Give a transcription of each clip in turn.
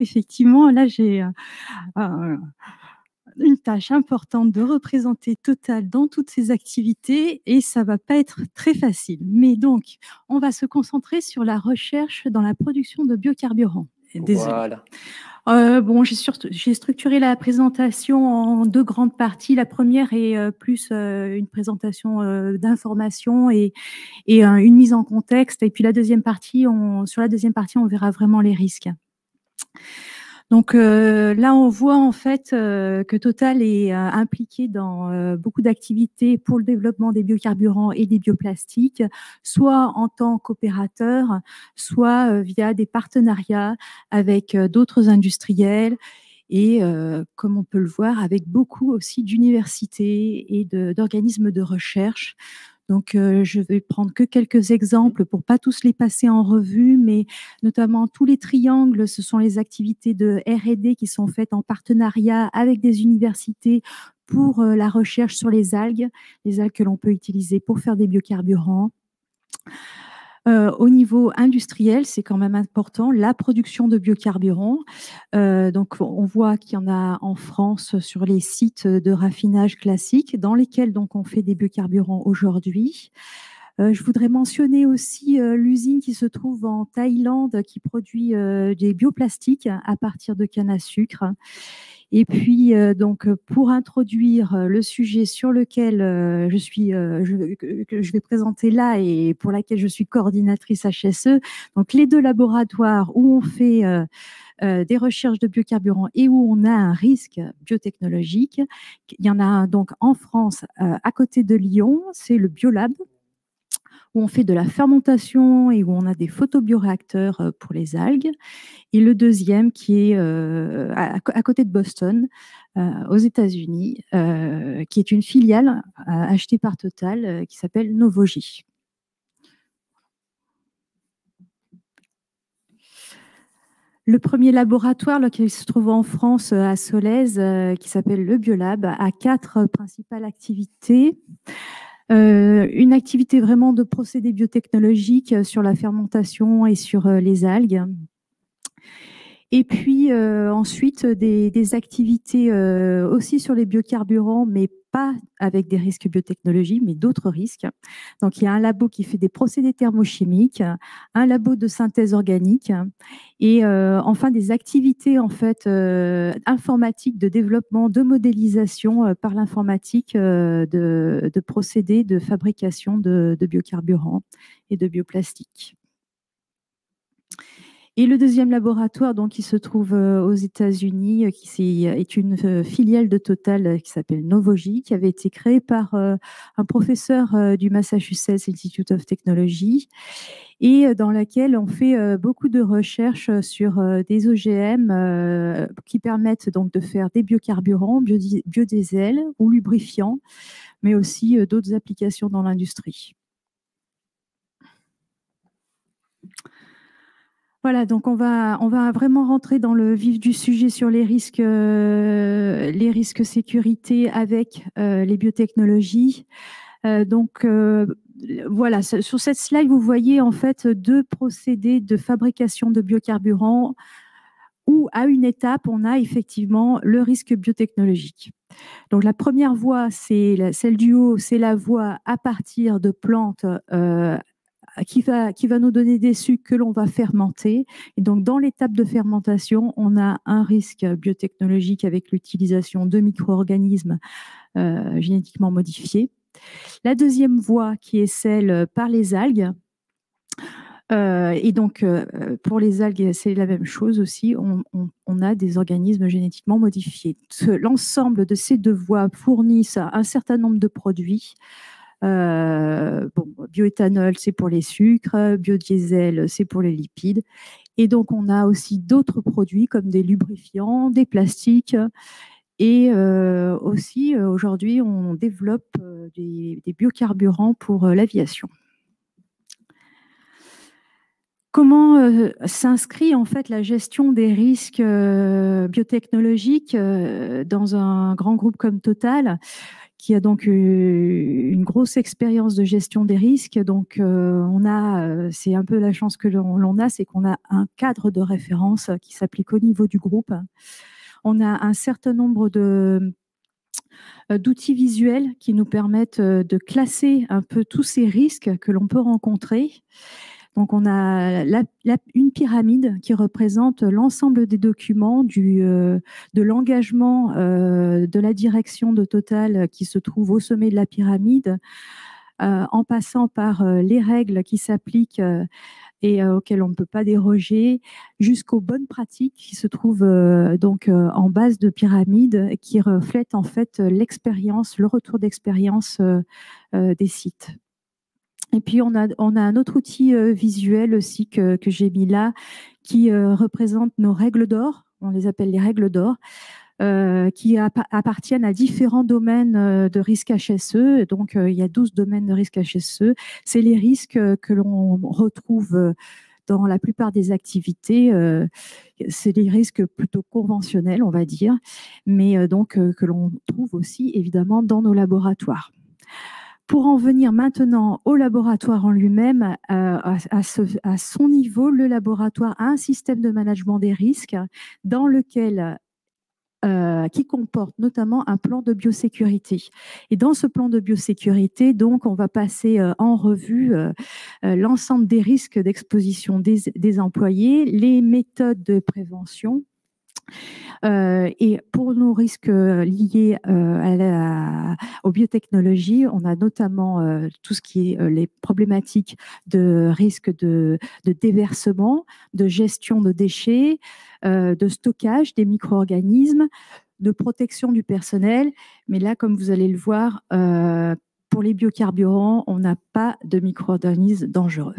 Effectivement, là, j'ai une tâche importante de représenter Total dans toutes ses activités et ça ne va pas être très facile. Mais donc, on va se concentrer sur la recherche dans la production de biocarburants. Désolée. Voilà. Bon, j'ai structuré la présentation en deux grandes parties. La première est plus une présentation d'informations et une mise en contexte. Et puis la deuxième partie, sur la deuxième partie, on verra vraiment les risques. Donc là, on voit en fait que Total est impliqué dans beaucoup d'activités pour le développement des biocarburants et des bioplastiques, soit en tant qu'opérateur, soit via des partenariats avec d'autres industriels et, comme on peut le voir, avec beaucoup aussi d'universités et d'organismes de recherche. Donc, je vais prendre que quelques exemples pour pas tous les passer en revue, mais notamment tous les triangles, ce sont les activités de R&D qui sont faites en partenariat avec des universités pour la recherche sur les algues que l'on peut utiliser pour faire des biocarburants. Au niveau industriel, c'est quand même important, la production de biocarburants. Donc, on voit qu'il y en a en France sur les sites de raffinage classiques dans lesquels donc, on fait des biocarburants aujourd'hui. Je voudrais mentionner aussi l'usine qui se trouve en Thaïlande qui produit des bioplastiques à partir de canne à sucre. Et puis, donc, pour introduire le sujet sur lequel que je vais présenter là et pour laquelle je suis coordinatrice HSE, donc les deux laboratoires où on fait des recherches de biocarburants et où on a un risque biotechnologique. Il y en a un donc en France, à côté de Lyon, c'est le Biolab, où on fait de la fermentation et où on a des photobioréacteurs pour les algues. Et le deuxième qui est à côté de Boston, aux États-Unis, qui est une filiale achetée par Total qui s'appelle Novogy. Le premier laboratoire qui se trouve en France, à Solèze, qui s'appelle le Biolab, a 4 principales activités. Une activité vraiment de procédés biotechnologiques sur la fermentation et sur les algues. Et puis ensuite, des activités aussi sur les biocarburants, mais pas avec des risques biotechnologiques, mais d'autres risques. Donc, il y a un labo qui fait des procédés thermochimiques, un labo de synthèse organique et enfin des activités en fait informatiques de développement, de modélisation par l'informatique de procédés de fabrication de biocarburants et de bioplastiques. Et le deuxième laboratoire, donc, qui se trouve aux États-Unis, qui est une filiale de Total qui s'appelle Novogy, qui avait été créée par un professeur du Massachusetts Institute of Technology et dans laquelle on fait beaucoup de recherches sur des OGM qui permettent donc de faire des biocarburants, biodiesel ou lubrifiants, mais aussi d'autres applications dans l'industrie. Voilà, donc on va vraiment rentrer dans le vif du sujet sur les risques sécurité avec les biotechnologies. Voilà, sur cette slide, vous voyez en fait 2 procédés de fabrication de biocarburants où à une étape, on a effectivement le risque biotechnologique. Donc la première voie, c'est celle du haut, c'est la voie à partir de plantes qui va nous donner des sucres que l'on va fermenter. Et donc, dans l'étape de fermentation, on a un risque biotechnologique avec l'utilisation de micro-organismes génétiquement modifiés. La deuxième voie, qui est celle par les algues. Et donc, pour les algues, c'est la même chose aussi. On a des organismes génétiquement modifiés. L'ensemble de ces 2 voies fournissent un certain nombre de produits. Bioéthanol, c'est pour les sucres, biodiesel, c'est pour les lipides. Et donc, on a aussi d'autres produits comme des lubrifiants, des plastiques. Et aussi, aujourd'hui, on développe des biocarburants pour l'aviation. Comment s'inscrit en fait la gestion des risques biotechnologiques dans un grand groupe comme Total, qui a donc une grosse expérience de gestion des risques. Donc, c'est un peu la chance que l'on a, c'est qu'on a un cadre de référence qui s'applique au niveau du groupe. On a un certain nombre d'outils visuels qui nous permettent de classer un peu tous ces risques que l'on peut rencontrer. Donc, on a une pyramide qui représente l'ensemble des documents de l'engagement de la direction de Total qui se trouve au sommet de la pyramide, en passant par les règles qui s'appliquent et auxquelles on ne peut pas déroger, jusqu'aux bonnes pratiques qui se trouvent en base de pyramide, qui reflètent en fait l'expérience, le retour d'expérience des sites. Et puis, on a un autre outil visuel aussi que j'ai mis là, qui représente nos règles d'or. On les appelle les règles d'or, qui appartiennent à différents domaines de risque HSE. Donc, il y a 12 domaines de risque HSE. C'est les risques que l'on retrouve dans la plupart des activités. C'est des risques plutôt conventionnels, on va dire, mais que l'on trouve aussi évidemment dans nos laboratoires. Pour en venir maintenant au laboratoire en lui-même, à son niveau, le laboratoire a un système de management des risques dans lequel qui comporte notamment un plan de biosécurité. Et dans ce plan de biosécurité, donc, on va passer en revue l'ensemble des risques d'exposition des employés, les méthodes de prévention. Et pour nos risques liés aux biotechnologies, on a notamment tout ce qui est les problématiques de risque de déversement, de gestion de déchets, de stockage des micro-organismes, de protection du personnel. Mais là, comme vous allez le voir, pour les biocarburants, on n'a pas de micro-organismes dangereux.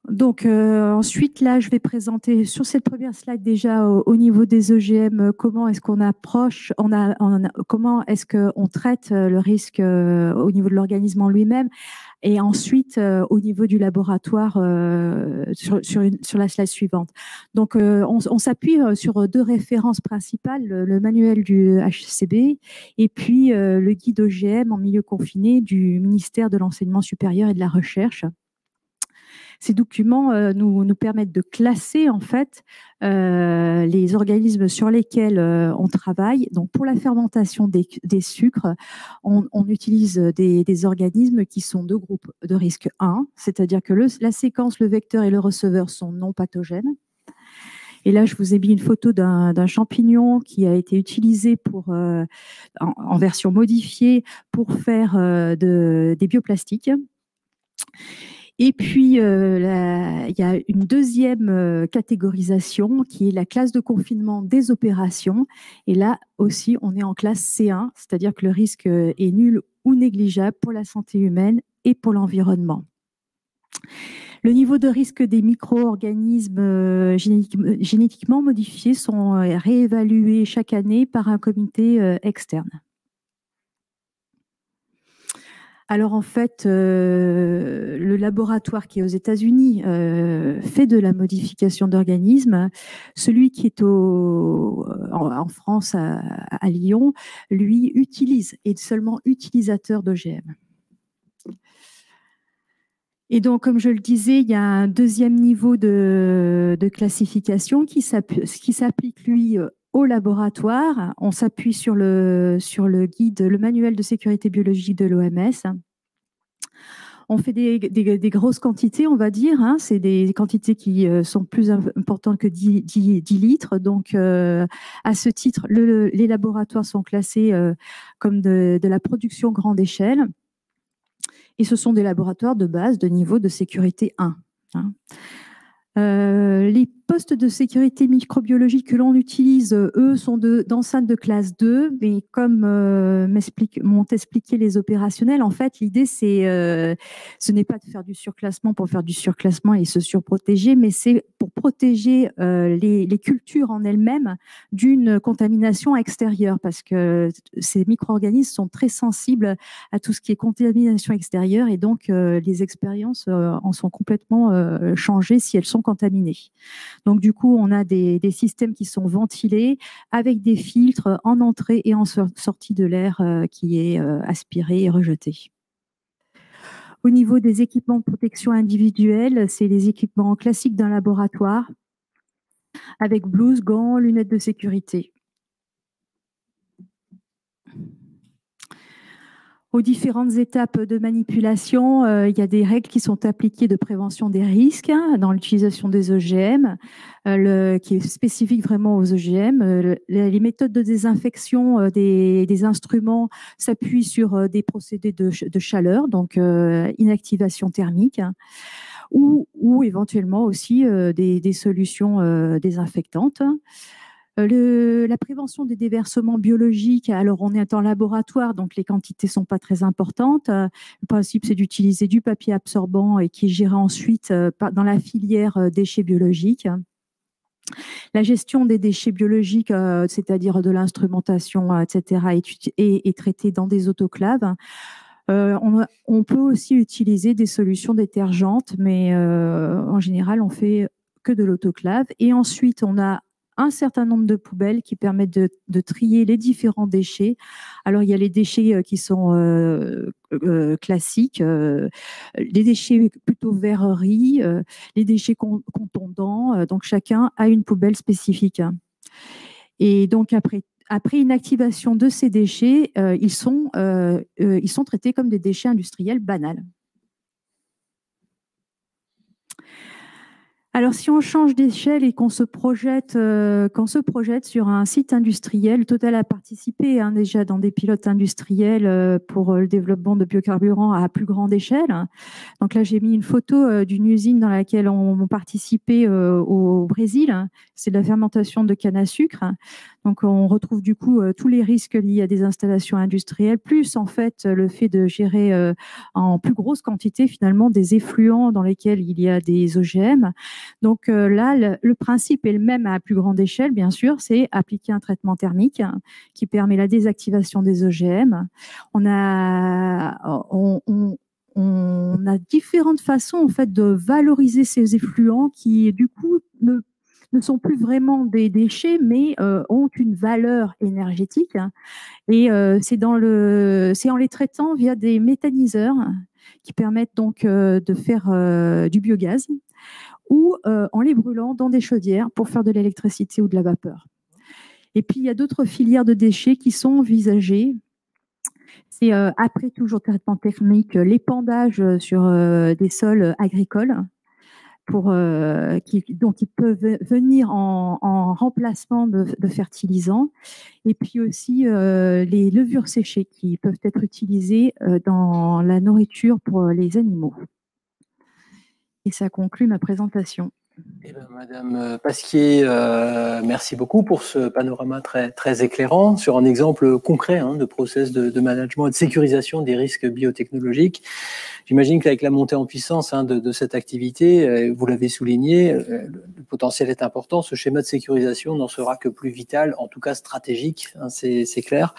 Donc ensuite, là, je vais présenter sur cette première slide déjà au niveau des EGM, comment est-ce qu'on approche, comment est-ce qu'on traite le risque au niveau de l'organisme en lui-même, et ensuite au niveau du laboratoire sur la slide suivante. Donc on s'appuie sur deux références principales, le manuel du HCB et puis le guide OGM en milieu confiné du ministère de l'Enseignement supérieur et de la Recherche. Ces documents nous permettent de classer en fait les organismes sur lesquels on travaille. Donc pour la fermentation des sucres, on utilise des organismes qui sont de groupe de risque 1, c'est-à-dire que la séquence, le vecteur et le receveur sont non pathogènes. Et là, je vous ai mis une photo d'un champignon qui a été utilisé en version modifiée pour faire des bioplastiques. Et puis, il y a une deuxième catégorisation qui est la classe de confinement des opérations. Et là aussi, on est en classe C1, c'est-à-dire que le risque est nul ou négligeable pour la santé humaine et pour l'environnement. Le niveau de risque des micro-organismes génétiquement modifiés sont réévalués chaque année par un comité externe. Alors en fait, le laboratoire qui est aux États-Unis fait de la modification d'organismes. Celui qui est en France, à Lyon, lui est seulement utilisateur d'OGM. Et donc, comme je le disais, il y a un deuxième niveau de classification qui s'applique, lui, au laboratoire. On s'appuie sur le guide, le manuel de sécurité biologique de l'OMS. On fait des grosses quantités, on va dire. Hein. C'est des quantités qui sont plus importantes que 10 litres. Donc, à ce titre, les laboratoires sont classés comme de la production grande échelle. Et ce sont des laboratoires de base de niveau de sécurité 1. Hein. Les postes de sécurité microbiologique que l'on utilise, eux, sont d'enceintes de classe 2, mais comme m'ont expliqué les opérationnels, en fait, l'idée, ce n'est pas de faire du surclassement pour faire du surclassement et se surprotéger, mais c'est pour protéger les cultures en elles-mêmes d'une contamination extérieure, parce que ces micro-organismes sont très sensibles à tout ce qui est contamination extérieure, et donc les expériences en sont complètement changées si elles sont contaminées. Donc, du coup, on a des systèmes qui sont ventilés avec des filtres en entrée et en sortie de l'air qui est aspiré et rejeté. Au niveau des équipements de protection individuelle, c'est les équipements classiques d'un laboratoire avec blouse, gants, lunettes de sécurité. Aux différentes étapes de manipulation, il y a des règles qui sont appliquées de prévention des risques dans l'utilisation des OGM, qui est spécifique vraiment aux OGM. Les méthodes de désinfection des instruments s'appuient sur des procédés de chaleur, donc inactivation thermique, ou éventuellement aussi des solutions désinfectantes. La prévention des déversements biologiques, alors on est en laboratoire, donc les quantités ne sont pas très importantes. Le principe, c'est d'utiliser du papier absorbant et qui est géré ensuite dans la filière déchets biologiques. La gestion des déchets biologiques, c'est-à-dire de l'instrumentation, etc., est traitée dans des autoclaves. On peut aussi utiliser des solutions détergentes, mais en général, on fait que de l'autoclave. Et ensuite, on a un certain nombre de poubelles qui permettent de trier les différents déchets. Alors, il y a les déchets qui sont classiques, les déchets plutôt verreries, les déchets contondants. Donc, chacun a une poubelle spécifique. Et donc, après inactivation de ces déchets, ils sont traités comme des déchets industriels banals. Alors, si on change d'échelle et qu'on se projette sur un site industriel, Total a participé déjà dans des pilotes industriels pour le développement de biocarburants à plus grande échelle. Donc là, j'ai mis une photo d'une usine dans laquelle on participait au Brésil. C'est de la fermentation de canne à sucre. Donc, on retrouve du coup tous les risques liés à des installations industrielles, plus en fait le fait de gérer en plus grosse quantité finalement des effluents dans lesquels il y a des OGM. Donc là, le principe est le même à plus grande échelle, bien sûr, c'est appliquer un traitement thermique qui permet la désactivation des OGM. On a différentes façons en fait de valoriser ces effluents qui du coup ne sont plus vraiment des déchets, mais ont une valeur énergétique. Et c'est en les traitant via des méthaniseurs qui permettent donc de faire du biogaz ou en les brûlant dans des chaudières pour faire de l'électricité ou de la vapeur. Et puis, il y a d'autres filières de déchets qui sont envisagées. C'est après toujours traitement thermique, l'épandage sur des sols agricoles dont ils peuvent venir en remplacement de fertilisants. Et puis aussi les levures séchées qui peuvent être utilisées dans la nourriture pour les animaux. Et ça conclut ma présentation. Eh bien, Madame Pasquier, merci beaucoup pour ce panorama très, très éclairant sur un exemple concret de process de management et de sécurisation des risques biotechnologiques. J'imagine qu'avec la montée en puissance de cette activité, vous l'avez souligné, le potentiel est important. Ce schéma de sécurisation n'en sera que plus vital, en tout cas stratégique, c'est clair.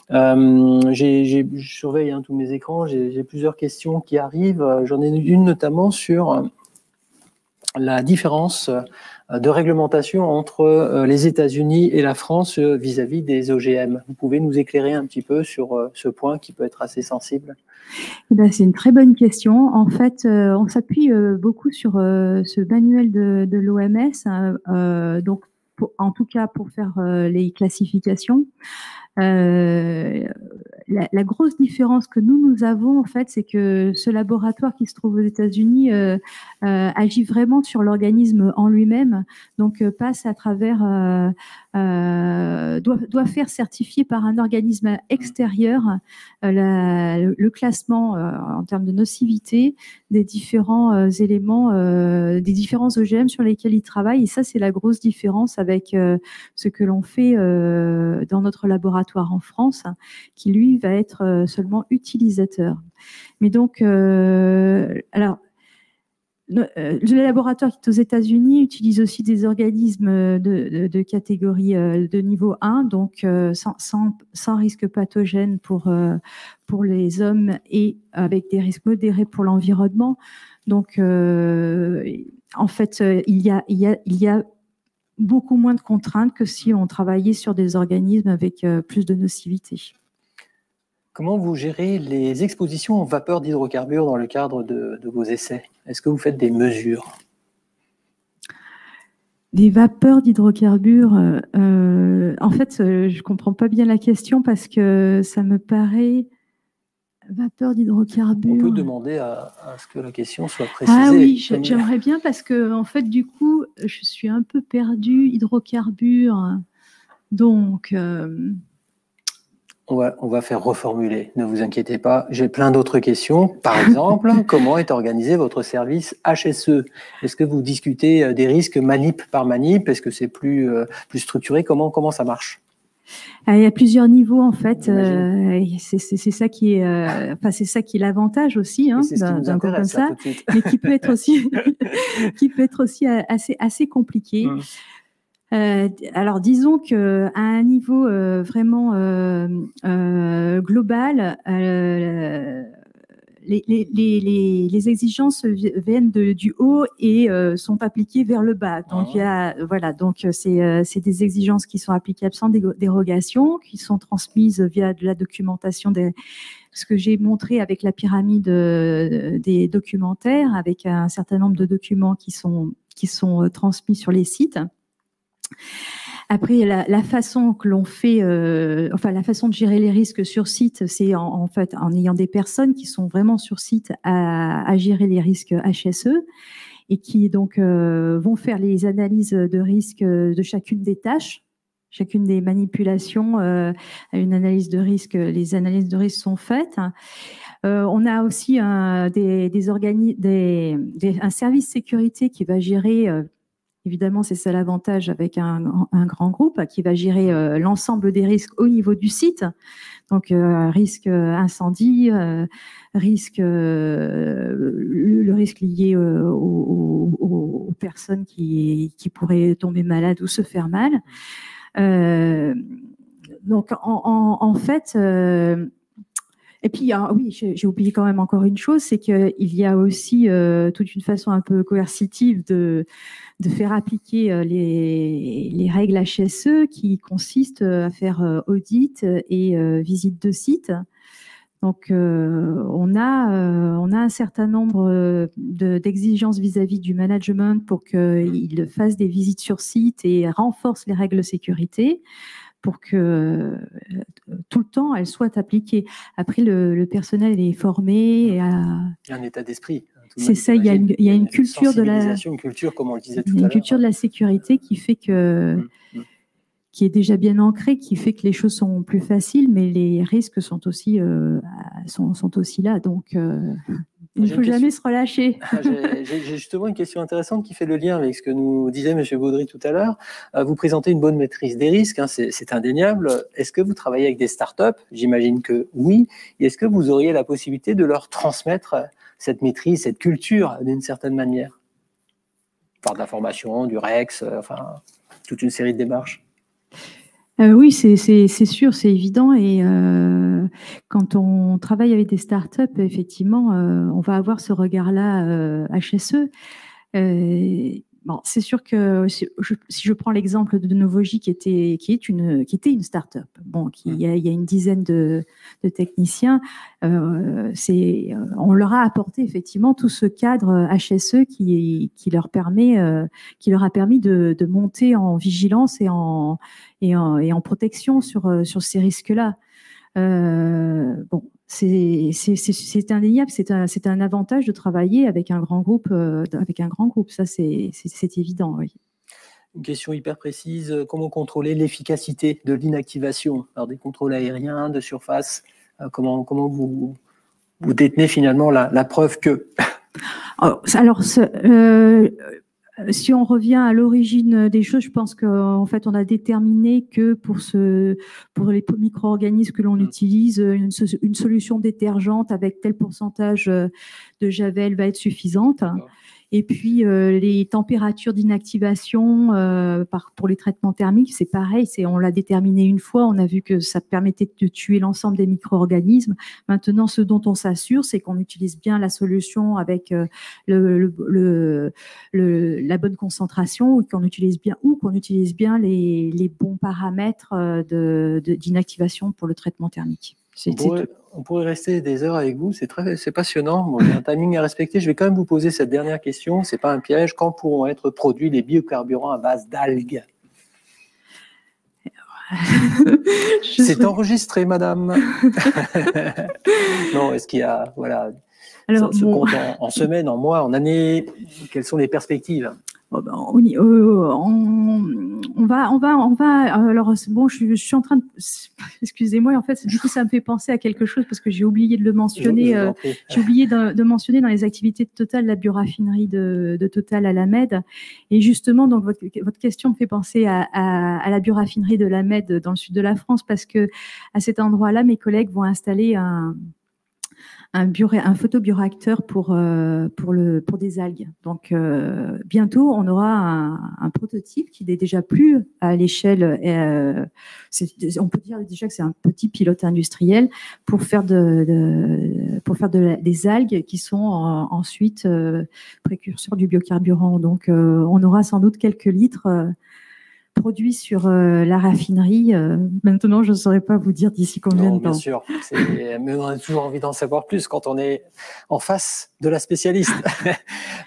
Je surveille tous mes écrans, j'ai plusieurs questions qui arrivent. J'en ai une notamment sur la différence de réglementation entre les États-Unis et la France vis-à-vis des OGM. Vous pouvez nous éclairer un petit peu sur ce point qui peut être assez sensible? C'est une très bonne question. En fait, on s'appuie beaucoup sur ce manuel de l'OMS, donc en tout cas pour faire les classifications. La grosse différence que nous avons, en fait, c'est que ce laboratoire qui se trouve aux États-Unis agit vraiment sur l'organisme en lui-même, donc passe à travers, doit faire certifier par un organisme extérieur le classement en termes de nocivité des différents éléments, des différents OGM sur lesquels il travaille. Et ça, c'est la grosse différence avec ce que l'on fait dans notre laboratoire en France, qui lui va être seulement utilisateur. Mais donc, alors, le laboratoire qui est aux États-Unis utilise aussi des organismes de catégorie de niveau 1, donc sans risque pathogène pour les hommes et avec des risques modérés pour l'environnement. Donc, en fait, il y a beaucoup moins de contraintes que si on travaillait sur des organismes avec plus de nocivité. Comment vous gérez les expositions en vapeur d'hydrocarbures dans le cadre de vos essais? Est-ce que vous faites des mesures? Des vapeurs d'hydrocarbures, en fait, je ne comprends pas bien la question parce que ça me paraît... Vapeur d'hydrocarbures. On peut demander à ce que la question soit précisée. Ah oui, j'aimerais bien parce que, en fait, du coup, je suis un peu perdue. Hydrocarbures, donc... On va faire reformuler, ne vous inquiétez pas. J'ai plein d'autres questions. Par exemple, comment est organisé votre service HSE? Est-ce que vous discutez des risques manip par manip? Est-ce que c'est plus structuré? Comment ça marche? Il y a plusieurs niveaux en fait. C'est ça qui est, enfin c'est ça qui est l'avantage aussi d'un groupe comme ça, mais qui peut être aussi, assez compliqué. Alors disons que à un niveau vraiment global, les exigences viennent du haut et sont appliquées vers le bas. Donc, c'est des exigences qui sont applicables sans dérogation, qui sont transmises via de la documentation, ce que j'ai montré avec la pyramide des documentaires, avec un certain nombre de documents qui sont transmis sur les sites. Après, la façon que l'on fait, la façon de gérer les risques sur site, c'est en fait en ayant des personnes qui sont vraiment sur site à gérer les risques HSE et qui donc vont faire les analyses de risque de chacune des tâches, chacune des manipulations, une analyse de risque. Les analyses de risque sont faites. On a aussi un service sécurité qui va gérer. Évidemment, c'est ça l'avantage avec un grand groupe qui va gérer l'ensemble des risques au niveau du site. Donc, risque incendie, le risque lié aux personnes qui pourraient tomber malades ou se faire mal. Donc, en fait... Et puis, oui, j'ai oublié quand même encore une chose, c'est qu'il y a aussi toute une façon un peu coercitive de faire appliquer les règles HSE qui consistent à faire audit et visite de site. Donc, on a un certain nombre d'exigences vis-à-vis du management pour qu'il fasse des visites sur site et renforce les règles de sécurité, pour que tout le temps, elles soient appliquées. Après, le personnel est formé. Il y a un état d'esprit. C'est ça, il y a une culture de la... Une culture, comme on le disait tout à l'heure. Une culture de la sécurité qui fait que... qui est déjà bien ancrée, qui fait que les choses sont plus faciles, mais les risques sont aussi, sont aussi là. Donc, il ne faut jamais se relâcher. J'ai justement une question intéressante qui fait le lien avec ce que nous disait M. Baudry tout à l'heure. Vous présentez une bonne maîtrise des risques, c'est indéniable. Est-ce que vous travaillez avec des startups? J'imagine que oui. Et est-ce que vous auriez la possibilité de leur transmettre cette maîtrise, cette culture d'une certaine manière? Par de la formation, du REX, enfin, toute une série de démarches. Oui, c'est sûr, c'est évident. Et quand on travaille avec des startups, effectivement, on va avoir ce regard-là HSE. Bon, c'est sûr que si je prends l'exemple de Novogy, qui était une start-up, bon, il y a une dizaine de techniciens, on leur a apporté effectivement tout ce cadre HSE qui leur a permis de monter en vigilance et en protection sur ces risques-là. Bon, c'est indéniable, c'est un avantage de travailler avec un grand groupe, ça c'est évident, oui. Une question hyper précise, comment contrôler l'efficacité de l'inactivation par des contrôles aériens, de surface? Comment vous détenez finalement la preuve que... Alors, si on revient à l'origine des choses, je pense qu'en fait, on a déterminé que pour les micro-organismes que l'on utilise, une solution détergente avec tel pourcentage de javel va être suffisante. Et puis, les températures d'inactivation pour les traitements thermiques, c'est pareil. On l'a déterminé une fois, on a vu que ça permettait de tuer l'ensemble des micro-organismes. Maintenant, ce dont on s'assure, c'est qu'on utilise bien la solution avec la bonne concentration, qu'on utilise bien les bons paramètres d'inactivation pour le traitement thermique. On pourrait rester des heures avec vous, c'est passionnant. Bon, j'ai un timing à respecter. Je vais quand même vous poser cette dernière question. C'est pas un piège. Quand pourront être produits les biocarburants à base d'algues? C'est enregistré, madame. Non, est-ce qu'il y a, voilà, alors, ça se compte en semaines, en mois, en années? Quelles sont les perspectives? On va. Alors bon, je suis en train de. Excusez-moi, en fait, du coup, ça me fait penser à quelque chose parce que j'ai oublié de le mentionner. J'ai oublié de mentionner dans les activités de Total la bioraffinerie de Total à la Med. Et justement, donc votre question me fait penser à la bioraffinerie de la Med dans le sud de la France parce que à cet endroit-là, mes collègues vont installer un photobioréacteur pour des algues. Donc, bientôt, on aura un prototype qui n'est déjà plus à l'échelle. On peut dire déjà que c'est un petit pilote industriel pour faire des algues qui sont ensuite précurseurs du biocarburant. Donc, on aura sans doute quelques litres produits sur la raffinerie. Maintenant, je ne saurais pas vous dire d'ici combien de temps. Bien sûr, mais on a toujours envie d'en savoir plus quand on est en face de la spécialiste.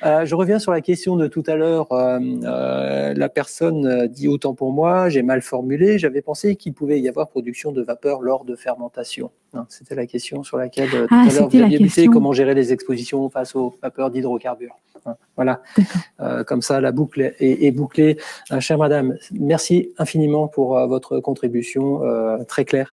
Je reviens sur la question de tout à l'heure. La personne dit autant pour moi, j'ai mal formulé, j'avais pensé qu'il pouvait y avoir production de vapeur lors de fermentation. C'était la question sur laquelle tout à l'heure vous aviez buté, comment gérer les expositions face aux vapeurs d'hydrocarbures. Voilà, comme ça la boucle est bouclée. Chère madame, merci infiniment pour votre contribution très claire.